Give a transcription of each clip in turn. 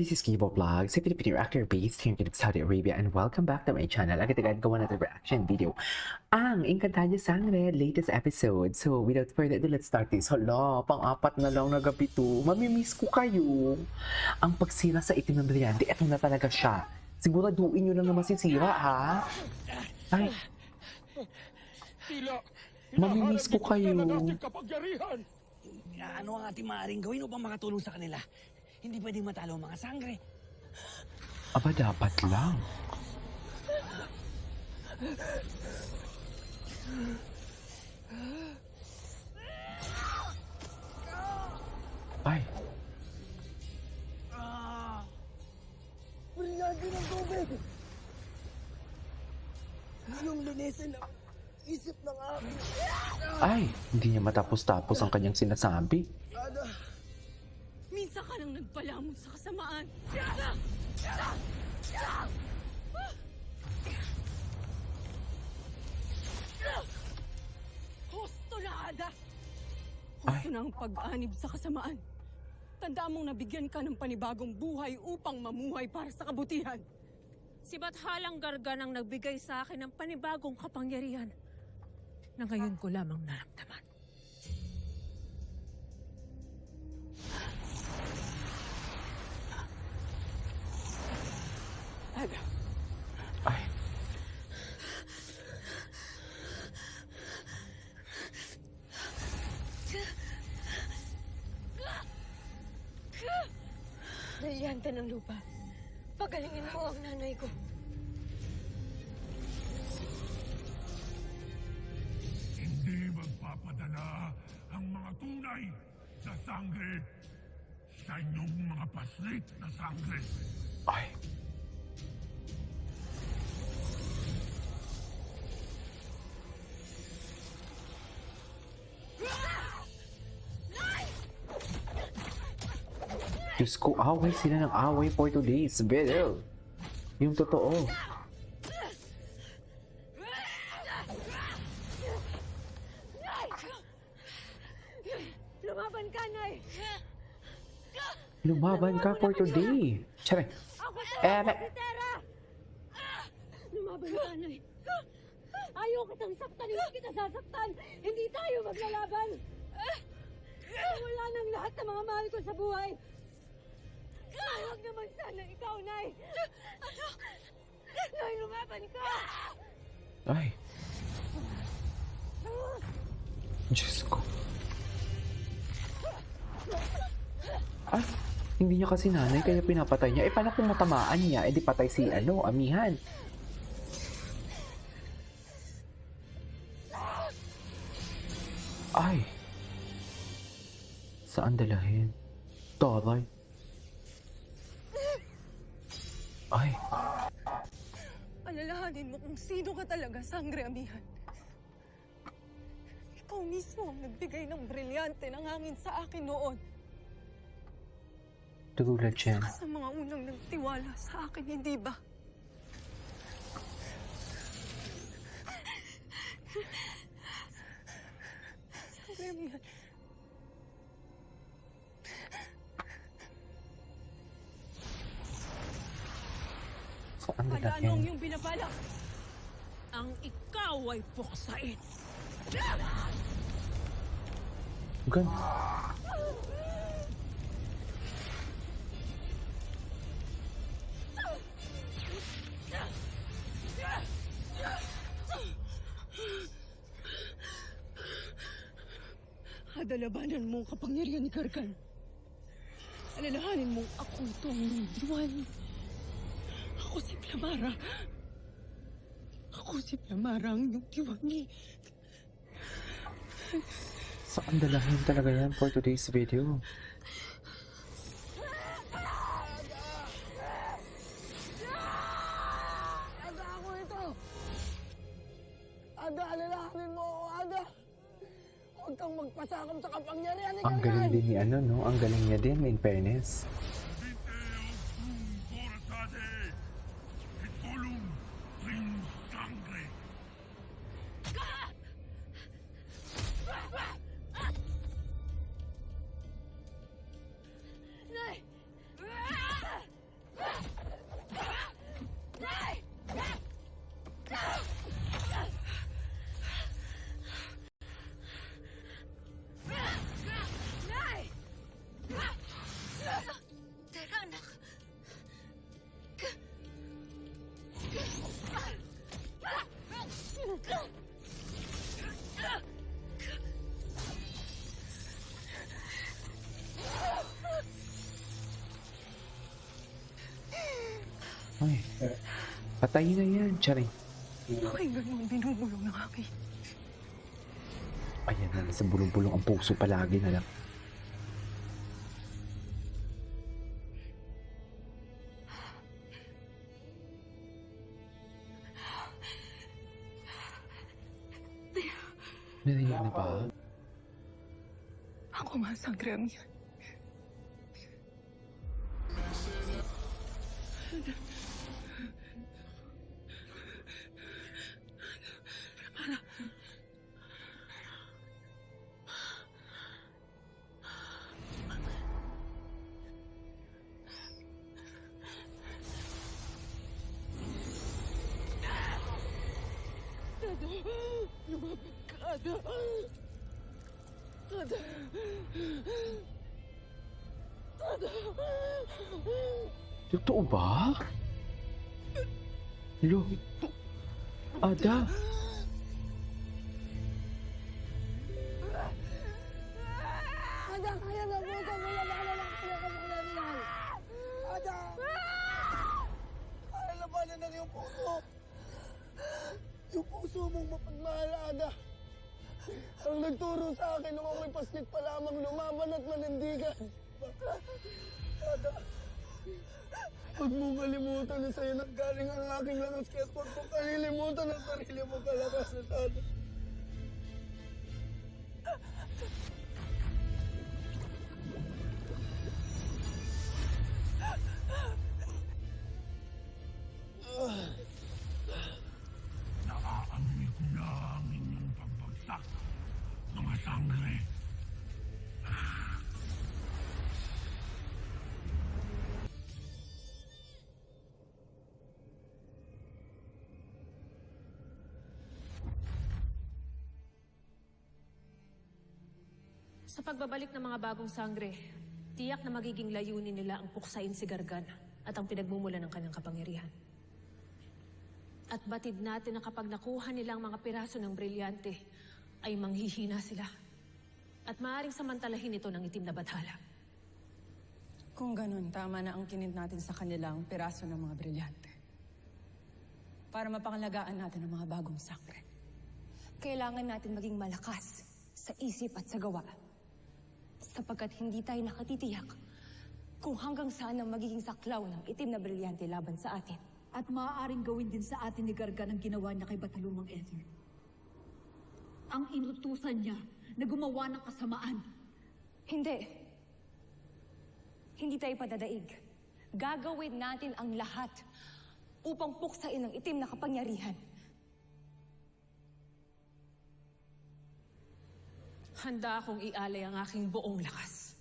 this is Kibo Vlogs, a Filipino actor based here in Saudi Arabia, and welcome back to my channel. Agad-agad gawa natin reaction video ang Encantadia Sangre latest episode. So without further ado, let's start this. Hala, pang-apat na lang na gabi to. Mamimiss ko kayo. Ang pagsira sa itim ng brilyante, eto na talaga siya. Siguraduhin nyo lang na masisira, ha? Ay, mamimiss ko kayo. Ano ang ating maaaring gawin upang makatulong sa kanila? Hindi pwedeng matalo ang mga sangre. Aba, dapat lang. Ay. Brilyante ng tubig! Yung linisin ang isip ng aking... Ay, hindi niya matapos-tapos ang kanyang sinasabi. Minsan ka nang nagpalamon sa kasamaan. Husto na, Ada! Husto na ang pag-anib sa kasamaan. Tandaan mong nabigyan ka ng panibagong buhay upang mamuhay para sa kabutihan. Si Bathalang Gargan ang nagbigay sa akin ng panibagong kapangyarihan na ngayon ko lamang naramdaman. Ada. Ay. Brilyante ng lupa. Pagalingin mo ang nanay ko. Hindi magpapadala ang mga tunay sa sangre sa inyong mga paslit na sangre. Ay. Diyos ko, away sila ng away for today's video. Yung totoo. Lumaban ka, Nay! Lumaban ka for today. Tsara. Ako si Eme. Tera! Lumaban ka, Nay! Ayaw kitang saktan, hindi kita sasaktan! Hindi tayo maglalaban! Wala nang lahat ng mga mahal ko sa buhay! Huwag naman sana ikaw, Nay! Nay, lumaban ka! Ay. Diyos ko. Ah, hindi niya kasi nanay kaya pinapatay niya. Eh, paano kung matamaan niya? Eh, di patay si, amihan. Ay. Saan dalahin? Taray. Ay. Alalahanin mo kung sino ka talaga, Sangre Amihan. Ikaw mismo ang nagbigay ng brilyante ng hangin sa akin noon. Tulad siya. Sa mga unang nagtiwala sa akin, hindi ba? Sangre Amihan. Saan Ano ang dalahin? iyong binabalak? Ang ikaw ay puksain. Gan. Adalabanan mo ang kapangyarihan ni Gargan. Alalahanin mong ako ito ang iyong diwan. Ako si Flamara. Ako si Flamara ang iyong diwan. Saan dalahin talaga yan for today's video? Ada ako ito! Ada, alalahanin mo ako, Ada! Huwag kang magpasakop sa kapangyarihan ni Ang galing din ni no? Ang galing niya din, in fairness. Corazade, Ikulum, Ring Sangre. Nay! Patayin na yan, Charing. Bakit ganun binubulong ng akin? Ayan na, nasa bulong-bulong ang puso palagi na lang. Narinig na ba? Ako nga sangre ang yan. Totoo ba? Lo, Ada. Ada, kaya na po ito. Wala na lang kaya kapangyarihan. Ada! Kaya labanan ng iyong puso. Yung puso mong mapagmahal, Ada. Ang nagturo sa akin nung ako'y paslit pa lamang lumaban at manindigan. Ada, huwag mo kalimutan na sa'yo nanggaling ang aking lakas. Kaya huwag mo kalilimutan ang sarili mo kalakasan, Ada. Naaamoy ko na ang inyong pagbagsak, mga sangre. Sa pagbabalik ng mga bagong sangre, tiyak na magiging layunin nila ang puksain si Gargan at ang pinagmumulan ng kanyang kapangyarihan. At batid natin na kapag nakuha nila ang mga piraso ng brilyante, ay manghihina sila. At maaaring samantalahin ito ng itim na bathala. Kung ganun, tama na ang kinint natin sa kanilang piraso ng mga brilyante. Para mapangalagaan natin ang mga bagong sangre. Kailangan natin maging malakas sa isip at sa gawa. Sapagkat hindi tayo nakatitiyak kung hanggang saan ang magiging saklaw ng itim na brilyante laban sa atin. At maaaring gawin din sa atin ni Gargan ang ginawa niya kay Batalumang Ether. Ang inutusan niya na gumawa ng kasamaan. Hindi. Hindi tayo padadaig. Gagawin natin ang lahat upang puksain ang itim na kapangyarihan. Handa akong ialay ang aking buong lakas.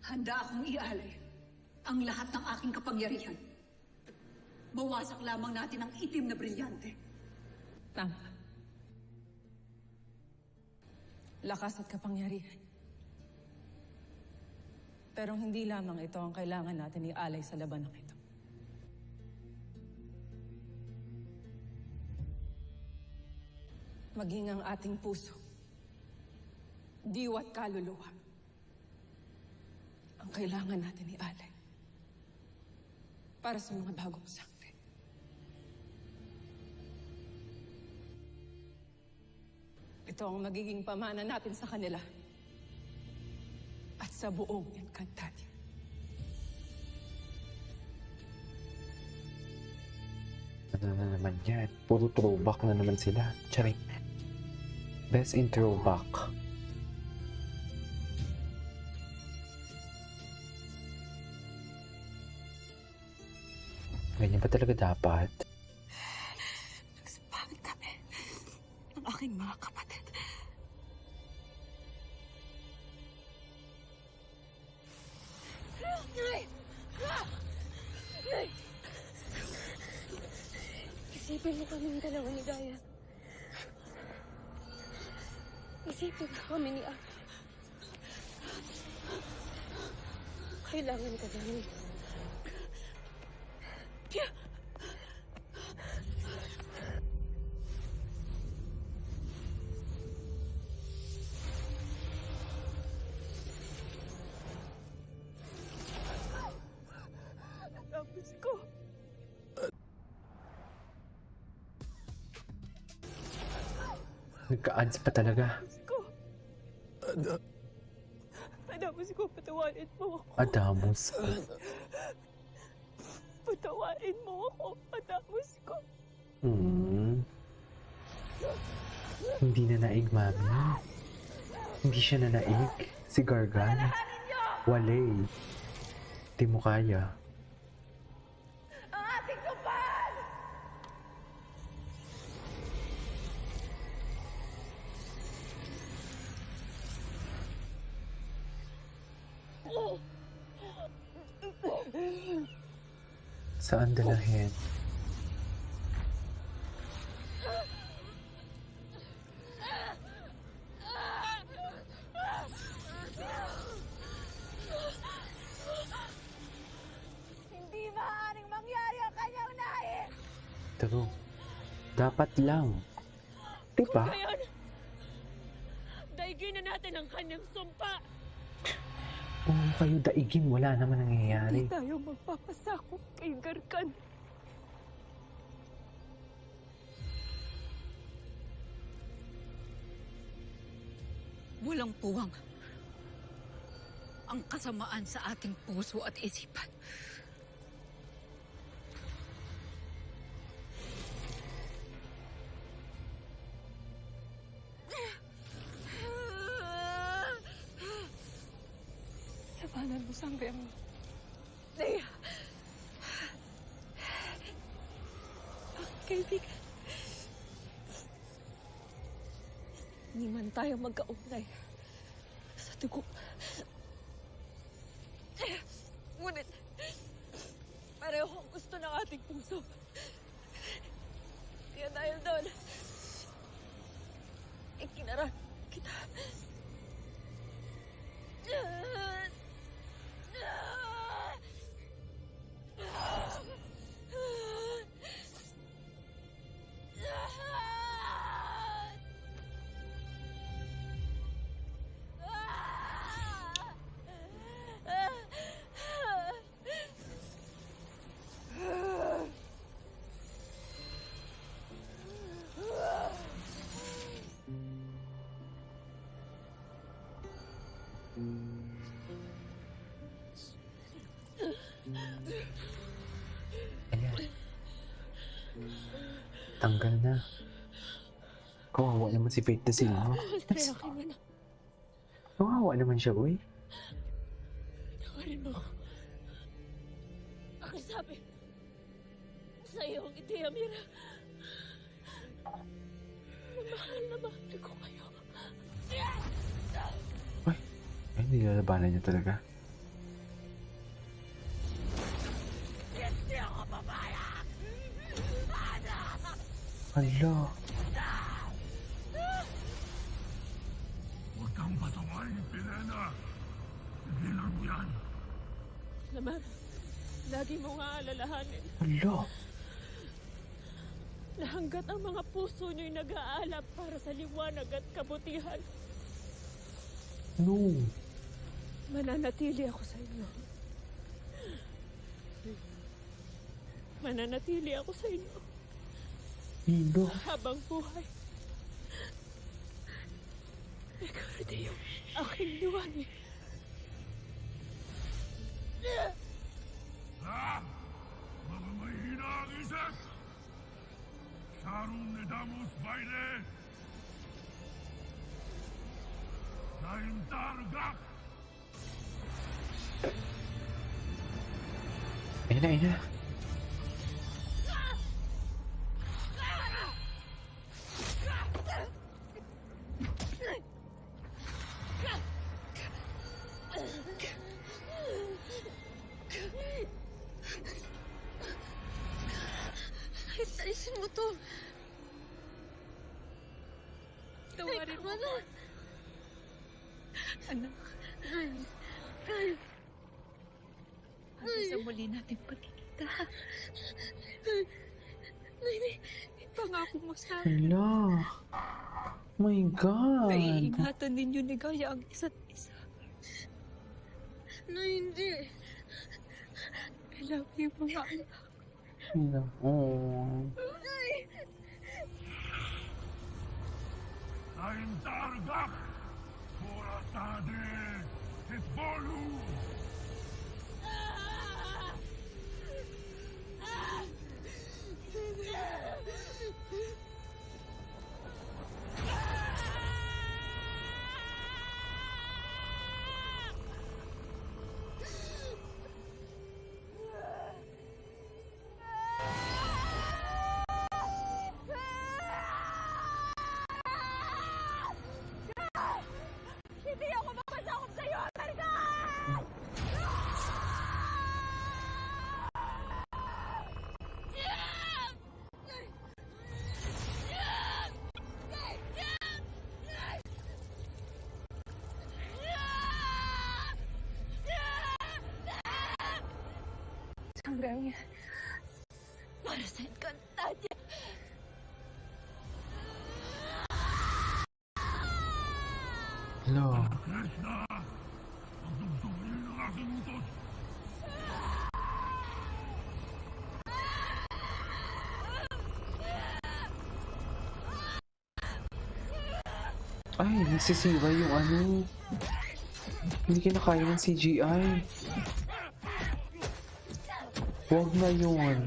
Handa akong ialay ang lahat ng aking kapangyarihan. Mawasak lamang natin ang itim na brilyante. Tama. Lakas at kapangyarihan. Pero hindi lamang ito ang kailangan natin ialay sa labanang ito. Maging ang ating puso, diwa at kaluluwa, ang kailangan natin ialay para sa mga bagong sangre. Ito ang magiging pamana natin sa kanila at sa buong Encantadia. Ano na naman yan? Puro throwback na naman sila. Charing. Best in throwback. Ganyan ba talaga dapat? Nagsapahan kami ng aking mga kapatid. Isipin mo kami ng dalawa ni Gaia. Isipin mo kami ni Ate. Kailangan ka namin. Nagka-ads pa talaga. Adamos ko, patawarin mo ako. Adamos ko. Patawarin mo ako. Adamos ko. Hindi na naig, mami. Hindi siya na naig. Si Gargan. Walay. Di mo kaya. Saan dalahin? Hindi maaaring mangyari ang kanyang lahi! True. Dapat lang. Diba? Ngayon, daigin na natin ang kanyang sumpa. Kung kayo daigin, wala naman nangyayari. Hindi tayo magpapasakop kay Gargan. Walang puwang ang kasamaan sa ating puso at isipan. Labanan mo sangre mo. Leia! Kaibigan. Hindi man tayo magkaunay sa dugo. Ngunit, pareho ang gusto ng ating puso. Kaya dahil doon, ikinaran kita. Ayan. Tanggal na. Kawawa naman si Faith da Silva. Kaya akin mo na. Kawawa naman siya, uy. Tawarin mo. Ako sabi sa iyong ideya, Mira. Na mahal ko kayo. Ay, nilalabanan niya talaga. Hala. Huwag kang patawarin, Pirena. Tigilan mo yan. Lamar, lagi mo nga alalahanin Hala. na hanggat ang mga puso niyo'y nag-aalap para sa liwanag at kabutihan, No. mananatili ako sa inyo. Mananatili ako sa inyo Hilo. habang buhay. Ikaw rin yung aking liwanag. Ha? Mga mahihina ang isip! Sharon Nedamus Baile! Naim Targak! Ayun na, ayun na. Ayusin mo to. Tawarin mo na. Anak, hanggang sa muli natin pagkikita. Pangako mo sa akin Hala. My God. na iingatan ninyo ni Gaia ang isa't isa. Na hindi. I love you, mga anak. Hala. Oh. Ein Targach! Forastade! Et Bolu! Hindi ako mapasakop sa'yo, Amerika! Hanggang para sa Encantadia. Hello. Krishna! Ang dugtungin ng aking utos! Ay, nagsisira yung ano. Hindi kinakaya ng CGI. Huwag na yun.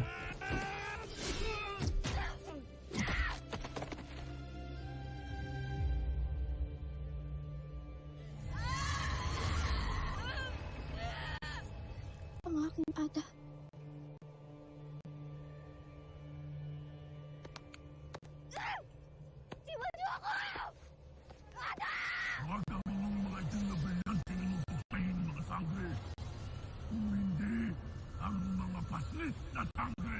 Ang aking ada. Huwag ang inyong mga itim na brilyante na puksayin ng mga sangre. Kung hindi, ang mga paslit na sangre.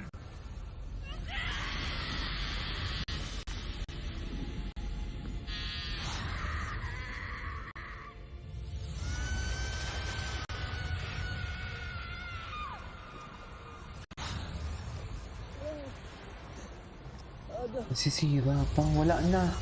Nasisira pa. Wala na.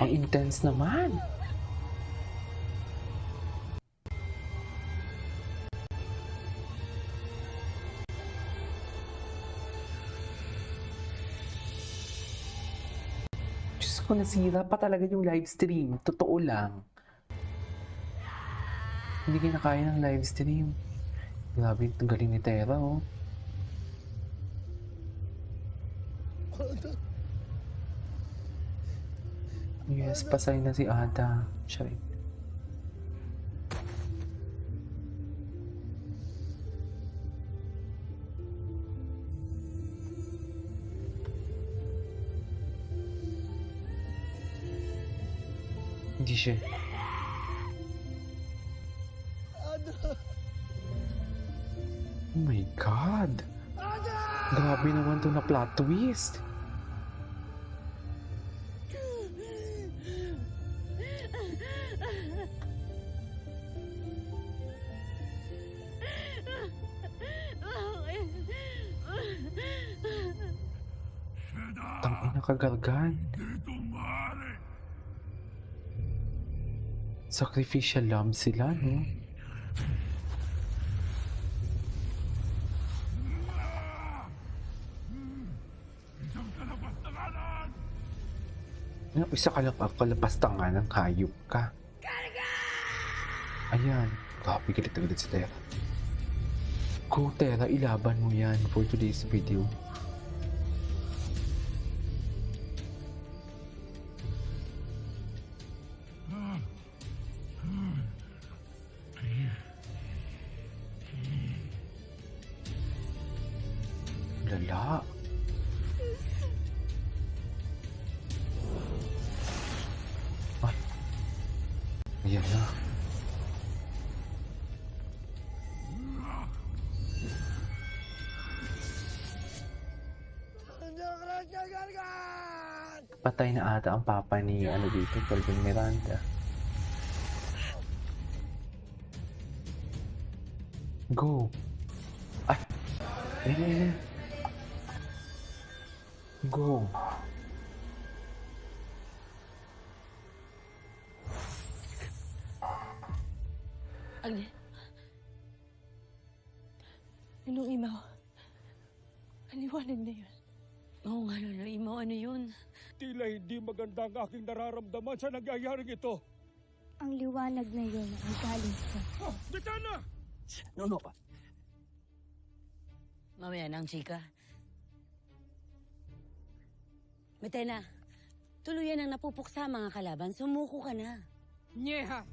Ang intense naman. Diyos ko, nasira pa talaga yung live stream. Totoo lang. Hindi kinakaya ng live stream. Grabe, ang galing ni Terra, oh. Yes, pasay na si Ada. Siya rin. Hindi siya. Oh my God! Grabe naman to na plot twist. Tangina kagargan. Dito maaari. Sacrificial lamb sila, no? Isang kalapastanganan! Isa ka lang kalapastangan ng hayop ka. Ayan. Grabe, galit na galit si Terra. Go, Terra, ilaban mo yan for today's video. Lala. Ay. Ayan na. Gargan! Patay na ata ang papa ni ano dito, Calvin Miranda. Go. Ay. Ayan. Go. Agne. Nung imaw. Ang liwanag na yun. Oo nga, Lolo Imaw, ano yun? Tila hindi maganda ang aking nararamdaman sa nangyayaring ito. Ang liwanag na yun ay galing sa... Bitana! No pa. Mamaya na ang chika. Metena, tuluyan ang napupuksa mga kalaban. Sumuko ka na. Nyeha!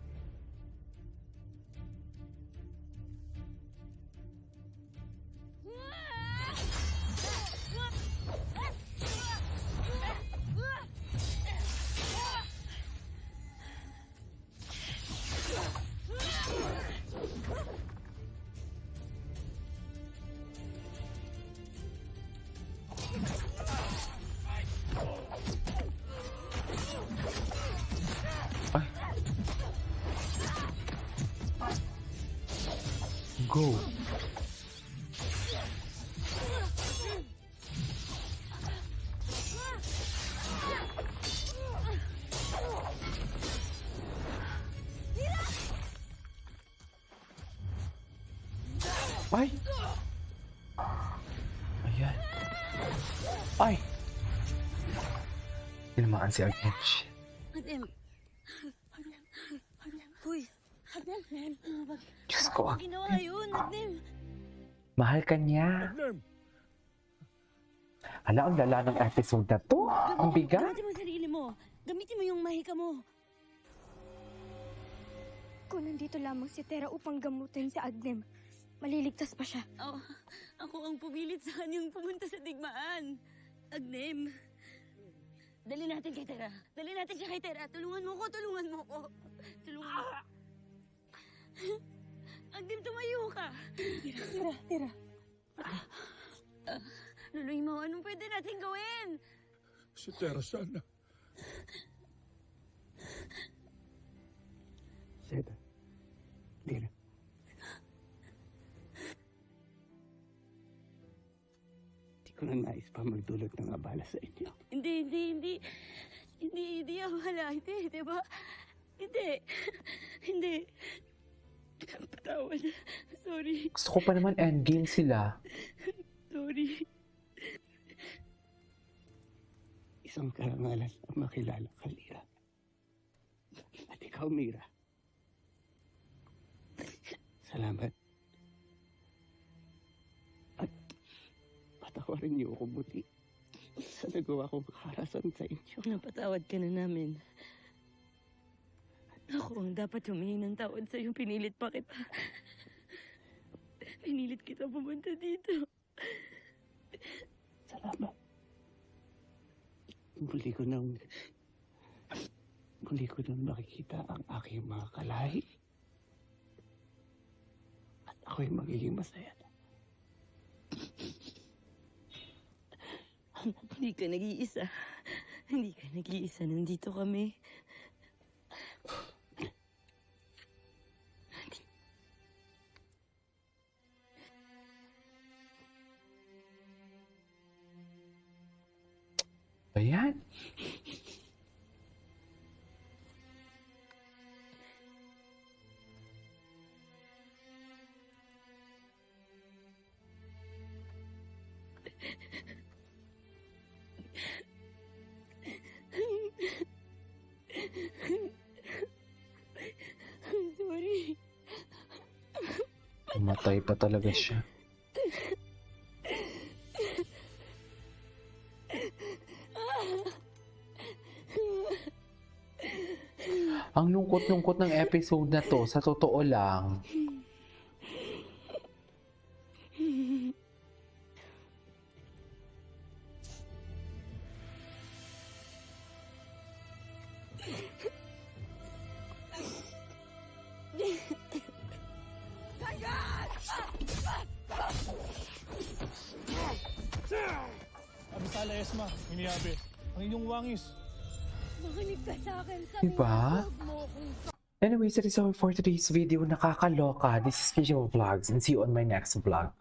Go. Ay! Ayan. Ay! Tinamaan si Arkench. Adem. Uy. Adem. Diyos ko. Ano ginawa yun, Adem? Mahal ka niya. Adem! Ala, ang lala ng episode na to. Ang bigat. Gamitin mo ang sarili mo. Gamitin mo yung mahika mo. Kung nandito lamang si Tera upang gamutin si Agnem, maliligtas pa siya. Oh, ako ang pumilit sa kanyang pumunta sa digmaan. Agnem. Dali natin kay Tera. Dali natin siya kay Tera. Tulungan mo ko, tulungan mo ko. Tulungan mo. Agnem, tumayo ka. Tera. Lolo Imaw, anong pwede natin gawin? Si Tera sana. Seda. Lira. Hindi ko na nais pa magdulot ng abala sa inyo. Hindi wala. Hindi, di ba? Hindi. Patawad. Sorry. Gusto ko pa naman endgame sila. Sorry. Isang karangalan ang makilala ka, Lira. At ikaw, Mira. Salamat. At patawarin niyo ako buti sa nagawa kong karasan sa inyo. Napatawad ka na namin. Ako ang dapat humingi ng tawad sa'yo. Pinilit pa kita. Pinilit kita pumunta dito. Salamat. Muli ko nang makikita ang aking mga kalahi. At ako'y magiging masaya na. Hindi ka nag-iisa. Hindi ka nag-iisa. Nandito kami. Ayan. Sorry. Matay pa talaga siya. Ang lungkot-lungkot ng episode na to, sa totoo lang. Abisala Esma, Miniabe, ang inyong wangis. Makinig ka sa akin. Diba? Huwag mo akong Anyways, that is all for today's video. Nakakaloka. This is Visual Vlogs and see you on my next vlog.